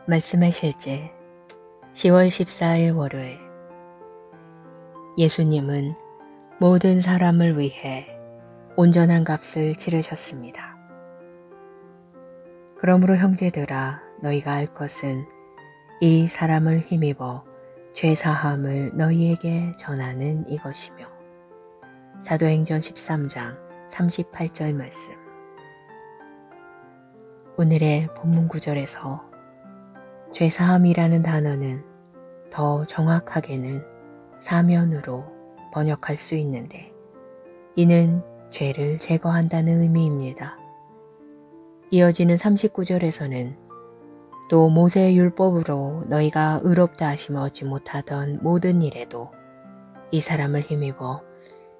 말씀의 실제 10월 14일 월요일 예수님은 모든 사람을 위해 온전한 값을 치르셨습니다. 그러므로 형제들아 너희가 알 것은 이 사람을 힘입어 죄사함을 너희에게 전하는 이것이며 사도행전 13장 38절 말씀. 오늘의 본문 구절에서 죄사함이라는 단어는 더 정확하게는 사면으로 번역할 수 있는데 이는 죄를 제거한다는 의미입니다. 이어지는 39절에서는 또 모세의 율법으로 너희가 의롭다 하심을 얻지 못하던 모든 일에도 이 사람을 힘입어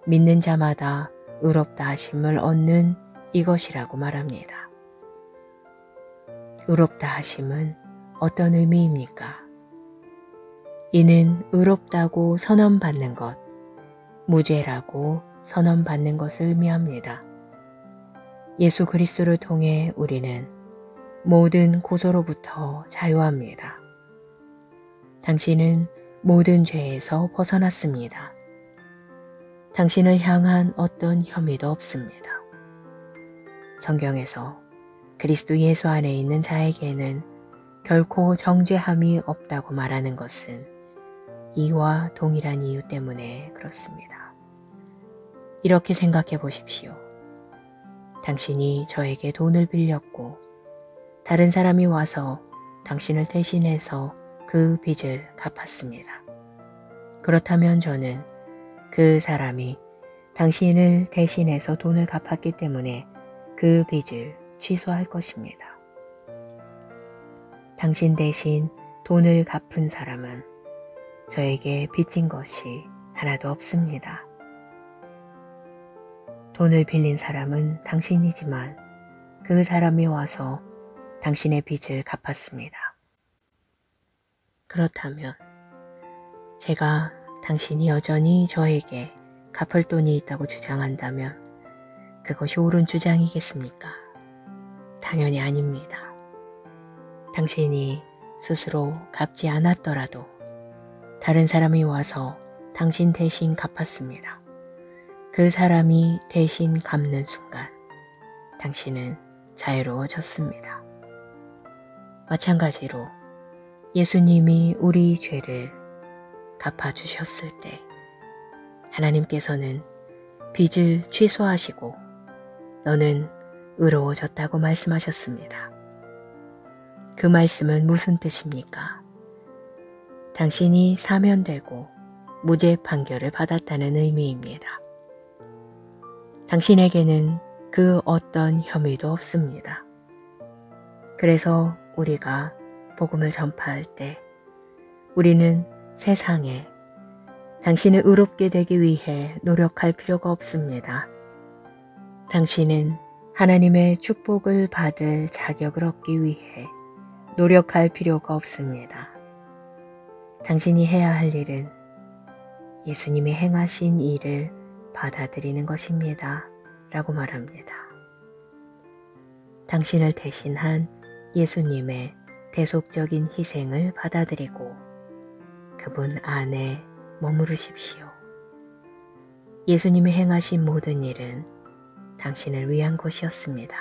믿는 자마다 의롭다 하심을 얻는 이것이라고 말합니다. 의롭다 하심은 어떤 의미입니까? 이는 의롭다고 선언받는 것, 무죄라고 선언받는 것을 의미합니다. 예수 그리스도를 통해 우리는 모든 고소로부터 자유합니다. 당신은 모든 죄에서 벗어났습니다. 당신을 향한 어떤 혐의도 없습니다. 성경에서 그리스도 예수 안에 있는 자에게는 결코 정죄함이 없다고 말하는 것은 이와 동일한 이유 때문에 그렇습니다. 이렇게 생각해 보십시오. 당신이 저에게 돈을 빌렸고 다른 사람이 와서 당신을 대신해서 그 빚을 갚았습니다. 그렇다면 저는 그 사람이 당신을 대신해서 돈을 갚았기 때문에 그 빚을 취소할 것입니다. 당신 대신 돈을 갚은 사람은 저에게 빚진 것이 하나도 없습니다. 돈을 빌린 사람은 당신이지만 그 사람이 와서 당신의 빚을 갚았습니다. 그렇다면 제가 당신이 여전히 저에게 갚을 돈이 있다고 주장한다면 그것이 옳은 주장이겠습니까? 당연히 아닙니다. 당신이 스스로 갚지 않았더라도 다른 사람이 와서 당신 대신 갚았습니다. 그 사람이 대신 갚는 순간 당신은 자유로워졌습니다. 마찬가지로 예수님이 우리 죄를 갚아주셨을 때 하나님께서는 빚을 취소하시고 너는 의로워졌다고 말씀하셨습니다. 그 말씀은 무슨 뜻입니까? 당신이 사면되고 무죄 판결을 받았다는 의미입니다. 당신에게는 그 어떤 혐의도 없습니다. 그래서 우리가 복음을 전파할 때 우리는 세상에 당신을 의롭게 되기 위해 노력할 필요가 없습니다. 당신은 하나님의 축복을 받을 자격을 얻기 위해 노력할 필요가 없습니다. 당신이 해야 할 일은 예수님이 행하신 일을 받아들이는 것입니다. 라고 말합니다. 당신을 대신한 예수님의 대속적인 희생을 받아들이고 그분 안에 머무르십시오. 예수님이 행하신 모든 일은 당신을 위한 것이었습니다.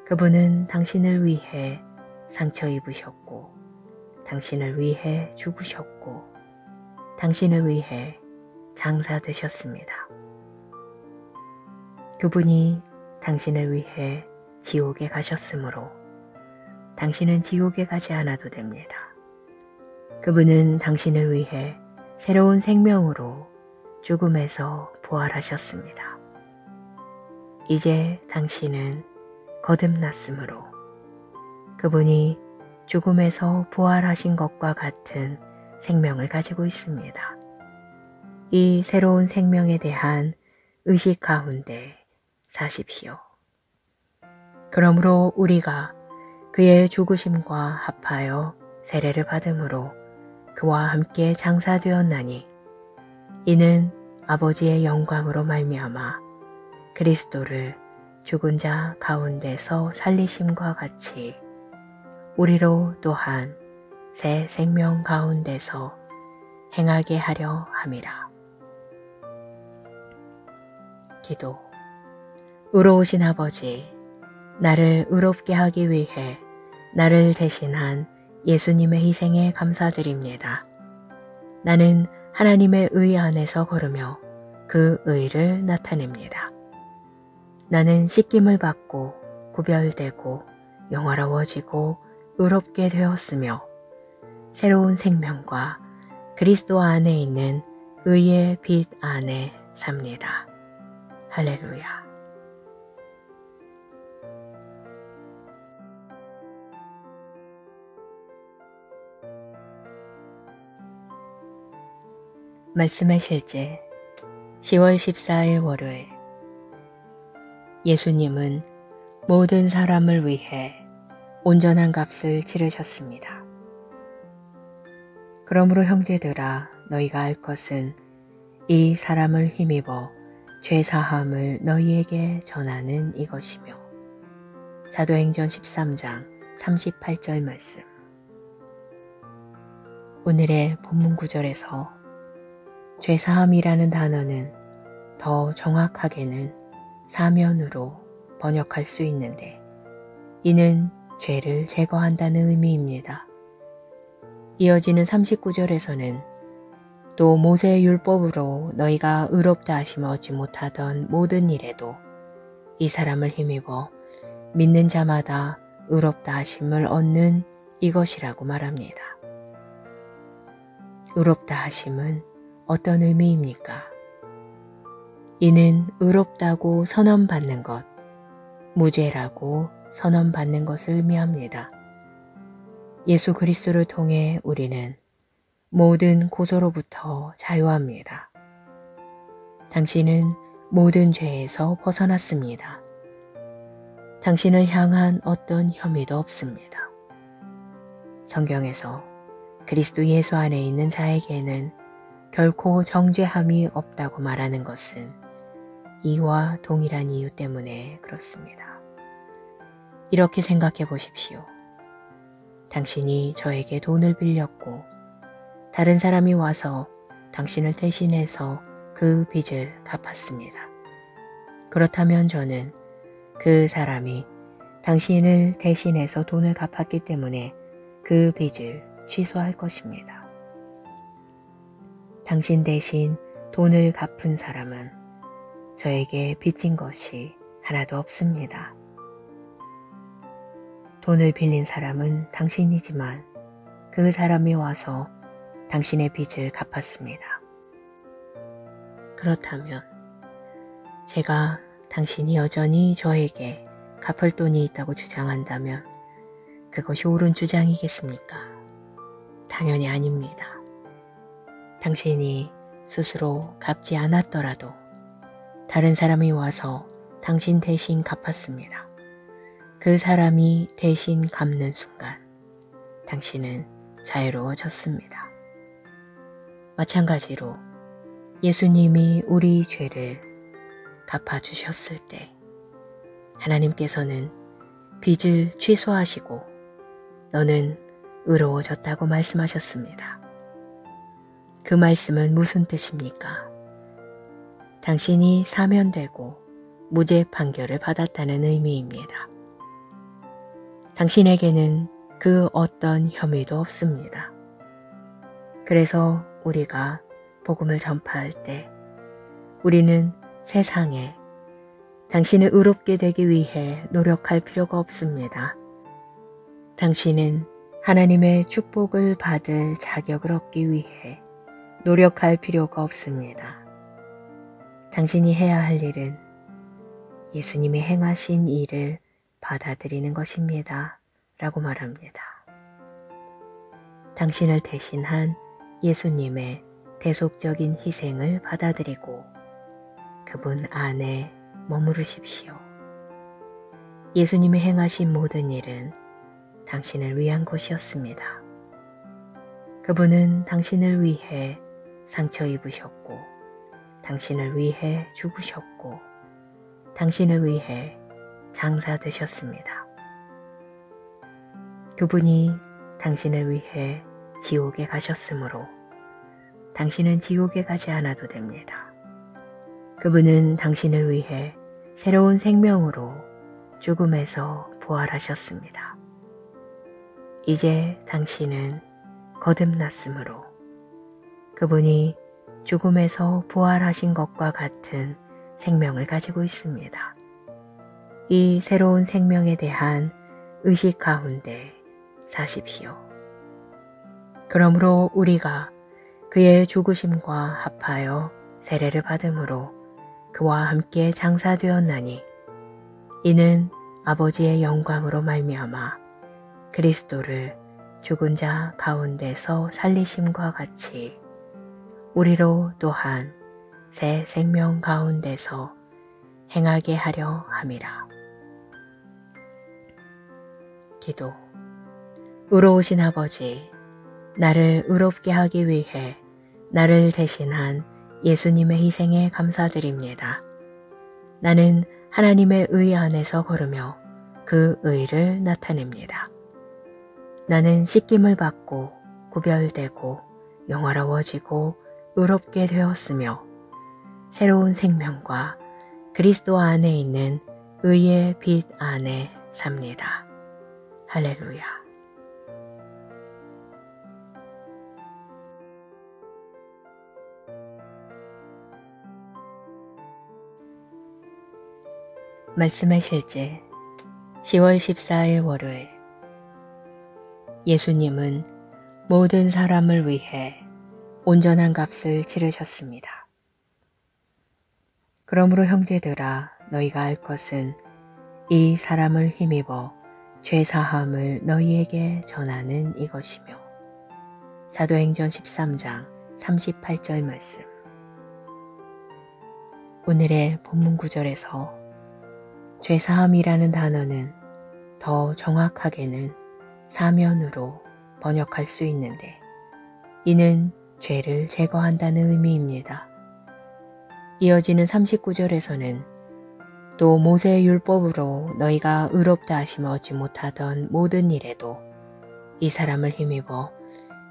그분은 당신을 위해 상처 입으셨고 당신을 위해 죽으셨고 당신을 위해 장사되셨습니다. 그분이 당신을 위해 지옥에 가셨으므로 당신은 지옥에 가지 않아도 됩니다. 그분은 당신을 위해 새로운 생명으로 죽음에서 부활하셨습니다. 이제 당신은 거듭났으므로 그분이 죽음에서 부활하신 것과 같은 생명을 가지고 있습니다. 이 새로운 생명에 대한 의식 가운데 사십시오. 그러므로 우리가 그의 죽으심과 합하여 세례를 받음으로 그와 함께 장사되었나니 이는 아버지의 영광으로 말미암아 그리스도를 죽은 자 가운데서 살리심과 같이 우리로 또한 새 생명 가운데서 행하게 하려 함이라. 기도. 의로우신 아버지, 나를 의롭게 하기 위해 나를 대신한 예수님의 희생에 감사드립니다. 나는 하나님의 의 안에서 걸으며 그 의를 나타냅니다. 나는 씻김을 받고 구별되고 영화로워지고 의롭게 되었으며 새로운 생명과 그리스도 안에 있는 의의 빛 안에 삽니다. 할렐루야. 말씀의 실제 10월 14일 월요일. 예수님은 모든 사람을 위해 온전한 값을 치르셨습니다. 그러므로 형제들아, 너희가 알 것은 이 사람을 힘입어 죄사함을 너희에게 전하는 이것이며. 사도행전 13장 38절 말씀. 오늘의 본문 구절에서 죄사함이라는 단어는 더 정확하게는 사면으로 번역할 수 있는데, 이는 죄를 제거한다는 의미입니다. 이어지는 39절에서는 또 모세의 율법으로 너희가 의롭다 하심을 얻지 못하던 모든 일에도 이 사람을 힘입어 믿는 자마다 의롭다 하심을 얻는 이것이라고 말합니다. 의롭다 하심은 어떤 의미입니까? 이는 의롭다고 선언받는 것, 무죄라고 선언받는 것을 의미합니다. 예수 그리스도를 통해 우리는 모든 고소로부터 자유합니다. 당신은 모든 죄에서 벗어났습니다. 당신을 향한 어떤 혐의도 없습니다. 성경에서 그리스도 예수 안에 있는 자에게는 결코 정죄함이 없다고 말하는 것은 이와 동일한 이유 때문에 그렇습니다. 이렇게 생각해 보십시오. 당신이 저에게 돈을 빌렸고 다른 사람이 와서 당신을 대신해서 그 빚을 갚았습니다. 그렇다면 저는 그 사람이 당신을 대신해서 돈을 갚았기 때문에 그 빚을 취소할 것입니다. 당신 대신 돈을 갚은 사람은 저에게 빚진 것이 하나도 없습니다. 돈을 빌린 사람은 당신이지만 그 사람이 와서 당신의 빚을 갚았습니다. 그렇다면 제가 당신이 여전히 저에게 갚을 돈이 있다고 주장한다면 그것이 옳은 주장이겠습니까? 당연히 아닙니다. 당신이 스스로 갚지 않았더라도 다른 사람이 와서 당신 대신 갚았습니다. 그 사람이 대신 갚는 순간 당신은 자유로워졌습니다. 마찬가지로 예수님이 우리 죄를 갚아주셨을 때 하나님께서는 빚을 취소하시고 너는 의로워졌다고 말씀하셨습니다. 그 말씀은 무슨 뜻입니까? 당신이 사면되고 무죄 판결을 받았다는 의미입니다. 당신에게는 그 어떤 혐의도 없습니다. 그래서 우리가 복음을 전파할 때 우리는 세상에 당신을 의롭게 되기 위해 노력할 필요가 없습니다. 당신은 하나님의 축복을 받을 자격을 얻기 위해 노력할 필요가 없습니다. 당신이 해야 할 일은 예수님이 행하신 일을 받아들이는 것입니다. 라고 말합니다. 당신을 대신한 예수님의 대속적인 희생을 받아들이고 그분 안에 머무르십시오. 예수님이 행하신 모든 일은 당신을 위한 것이었습니다. 그분은 당신을 위해 상처 입으셨고 당신을 위해 죽으셨고 당신을 위해 장사되셨습니다. 그분이 당신을 위해 지옥에 가셨으므로 당신은 지옥에 가지 않아도 됩니다. 그분은 당신을 위해 새로운 생명으로 죽음에서 부활하셨습니다. 이제 당신은 거듭났으므로 그분이 죽음에서 부활하신 것과 같은 생명을 가지고 있습니다. 이 새로운 생명에 대한 의식 가운데 사십시오. 그러므로 우리가 그의 죽으심과 합하여 세례를 받음으로 그와 함께 장사되었나니 이는 아버지의 영광으로 말미암아 그리스도를 죽은 자 가운데서 살리심과 같이 우리로 또한 새 생명 가운데서 행하게 하려 함이라. 기도. 의로우신 아버지, 나를 의롭게 하기 위해 나를 대신한 예수님의 희생에 감사드립니다. 나는 하나님의 의 안에서 걸으며 그 의를 나타냅니다. 나는 씻김을 받고 구별되고 영화로워지고 의롭게 되었으며 새로운 생명과 그리스도 안에 있는 의의 빛 안에 삽니다. 할렐루야. 말씀의 실제 10월 14일 월요일. 예수님은 모든 사람을 위해 온전한 값을 치르셨습니다. 그러므로 형제들아, 너희가 알 것은 이 사람을 힘입어 죄사함을 너희에게 전하는 이것이며. 사도행전 13장 38절 말씀. 오늘의 본문 구절에서 죄사함이라는 단어는 더 정확하게는 사면으로 번역할 수 있는데 이는 죄를 제거한다는 의미입니다. 이어지는 39절에서는 또 모세의 율법으로 너희가 의롭다 하심을 얻지 못하던 모든 일에도 이 사람을 힘입어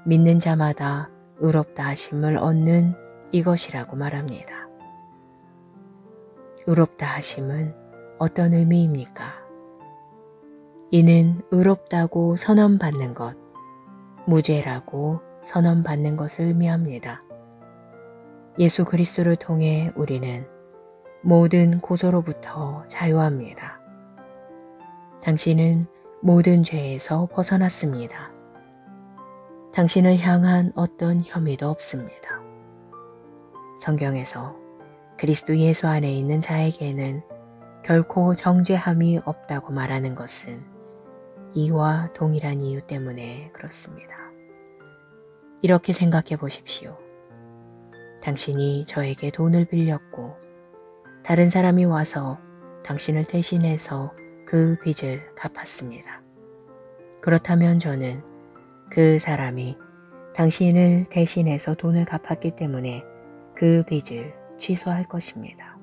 믿는 자마다 의롭다 하심을 얻는 이것이라고 말합니다. 의롭다 하심은 어떤 의미입니까? 이는 의롭다고 선언받는 것, 무죄라고 선언받는 것을 의미합니다. 예수 그리스도를 통해 우리는 모든 고소로부터 자유합니다. 당신은 모든 죄에서 벗어났습니다. 당신을 향한 어떤 혐의도 없습니다. 성경에서 그리스도 예수 안에 있는 자에게는 결코 정죄함이 없다고 말하는 것은 이와 동일한 이유 때문에 그렇습니다. 이렇게 생각해 보십시오. 당신이 저에게 돈을 빌렸고 다른 사람이 와서 당신을 대신해서 그 빚을 갚았습니다. 그렇다면 저는 그 사람이 당신을 대신해서 돈을 갚았기 때문에 그 빚을 취소할 것입니다.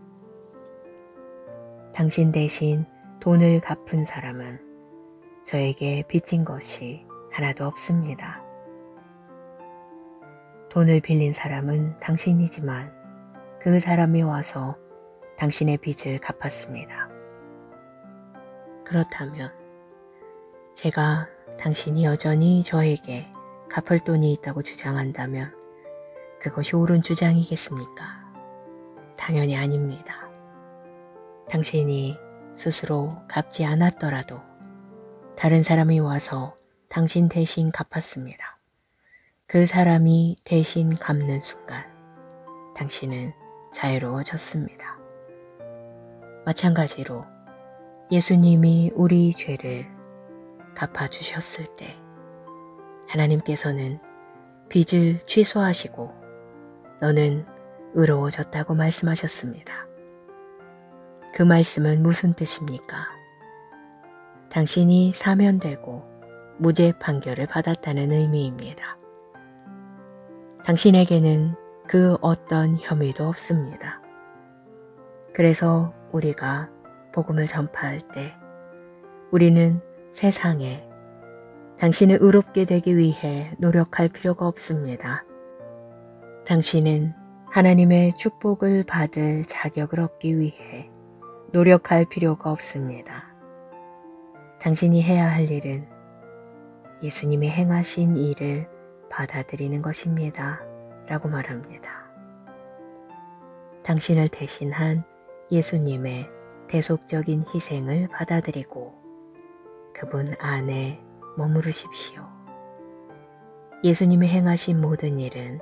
당신 대신 돈을 갚은 사람은 저에게 빚진 것이 하나도 없습니다. 돈을 빌린 사람은 당신이지만 그 사람이 와서 당신의 빚을 갚았습니다. 그렇다면 제가 당신이 여전히 저에게 갚을 돈이 있다고 주장한다면 그것이 옳은 주장이겠습니까? 당연히 아닙니다. 당신이 스스로 갚지 않았더라도 다른 사람이 와서 당신 대신 갚았습니다. 그 사람이 대신 갚는 순간 당신은 자유로워졌습니다. 마찬가지로 예수님이 우리 죄를 갚아주셨을 때 하나님께서는 빚을 취소하시고 너는 의로워졌다고 말씀하셨습니다. 그 말씀은 무슨 뜻입니까? 당신이 사면되고 무죄 판결을 받았다는 의미입니다. 당신에게는 그 어떤 혐의도 없습니다. 그래서 우리가 복음을 전파할 때 우리는 세상에 당신은 의롭게 되기 위해 노력할 필요가 없습니다. 당신은 하나님의 축복을 받을 자격을 얻기 위해 노력할 필요가 없습니다. 당신이 해야 할 일은 예수님이 행하신 일을 받아들이는 것입니다. 라고 말합니다. 당신을 대신한 예수님의 대속적인 희생을 받아들이고 그분 안에 머무르십시오. 예수님이 행하신 모든 일은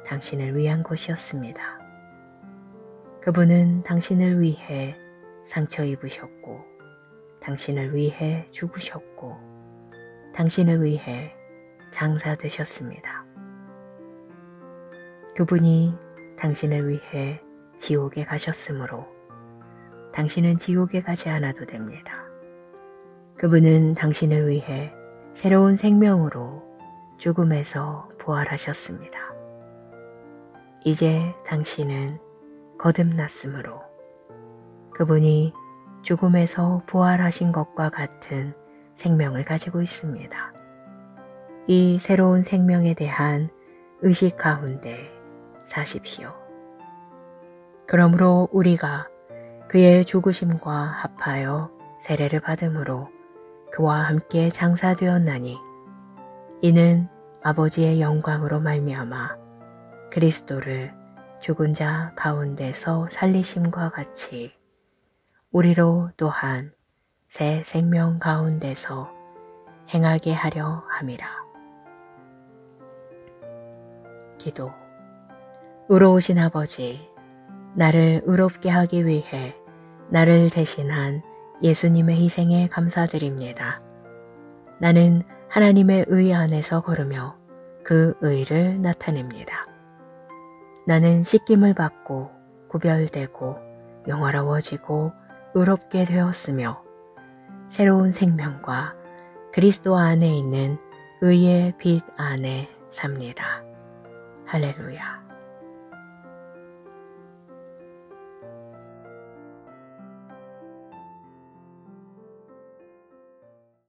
당신을 위한 것이었습니다. 그분은 당신을 위해 상처 입으셨고, 당신을 위해 죽으셨고, 당신을 위해 장사되셨습니다. 그분이 당신을 위해 지옥에 가셨으므로 당신은 지옥에 가지 않아도 됩니다. 그분은 당신을 위해 새로운 생명으로 죽음에서 부활하셨습니다. 이제 당신은 거듭났으므로 그분이 죽음에서 부활하신 것과 같은 생명을 가지고 있습니다. 이 새로운 생명에 대한 의식 가운데 사십시오. 그러므로 우리가 그의 죽으심과 합하여 세례를 받음으로 그와 함께 장사되었나니 이는 아버지의 영광으로 말미암아 그리스도를 죽은 자 가운데서 살리심과 같이 우리로 또한 새 생명 가운데서 행하게 하려 함이라. 기도. 의로우신 아버지, 나를 의롭게 하기 위해 나를 대신한 예수님의 희생에 감사드립니다. 나는 하나님의 의 안에서 걸으며 그 의를 나타냅니다. 나는 씻김을 받고 구별되고 영화로워지고 의롭게 되었으며 새로운 생명과 그리스도 안에 있는 의의 빛 안에 삽니다. 할렐루야.